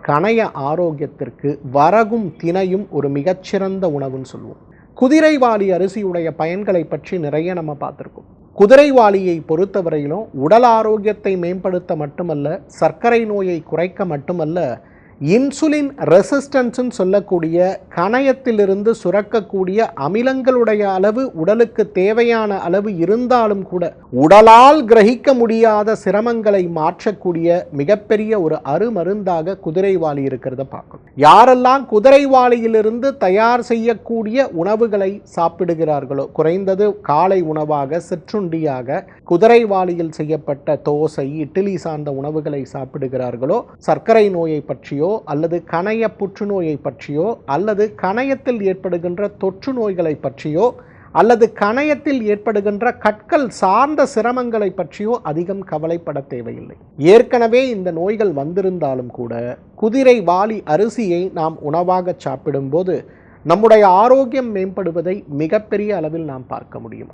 கணைய ஆரோக்கியத்திற்கு வரகும் திணையும் ஒரு மிகச்சிறந்த உணவுன்னு சொல்லுவோம். குதிரைவாலி அரிசியுடைய பயன்களை பற்றி நிறைய நம்ம பார்த்துருக்கோம். குதிரைவாலியை பொறுத்தவரையிலும் உடல் ஆரோக்கியத்தை மேம்படுத்த மட்டுமல்ல, சர்க்கரை நோயை குறைக்க மட்டுமல்ல, இன்சுலின் ரெசிஸ்டன்ஸ்ன்னு சொல்லக்கூடிய கணையத்திலிருந்து சுரக்கக்கூடிய அமிலங்களுடைய அளவு உடலுக்கு தேவையான அளவு இருந்தாலும் கூட உடலால் கிரகிக்க முடியாத சிரமங்களை மாற்றக்கூடிய மிகப்பெரிய ஒரு அருமருந்தாக குதிரைவாலி இருக்கிறத பார்க்கணும். யாரெல்லாம் குதிரைவாலியிலிருந்து தயார் செய்யக்கூடிய உணவுகளை சாப்பிடுகிறார்களோ, குறைந்தது காலை உணவாக சிற்றுண்டியாக குதிரைவாலியில் செய்யப்பட்ட தோசை இட்லி சார்ந்த உணவுகளை சாப்பிடுகிறார்களோ, சர்க்கரை நோயை பற்றியோ அல்லது கணைய புற்றுநோயை பற்றியோ அல்லது கணையத்தில் ஏற்படுகின்ற தொற்று நோய்களை பற்றியோ அல்லது கணையத்தில் ஏற்படுகின்ற கற்கள் சார்ந்த சிரமங்களை பற்றியோ அதிகம் கவலைப்பட தேவையில்லை. ஏற்கனவே இந்த நோய்கள் வந்திருந்தாலும் கூட குதிரைவாலி அரிசியை நாம் உணவாக சாப்பிடும்போது நம்முடைய ஆரோக்கியம் மேம்படுவதை மிகப்பெரிய அளவில் நாம் பார்க்க முடியும்.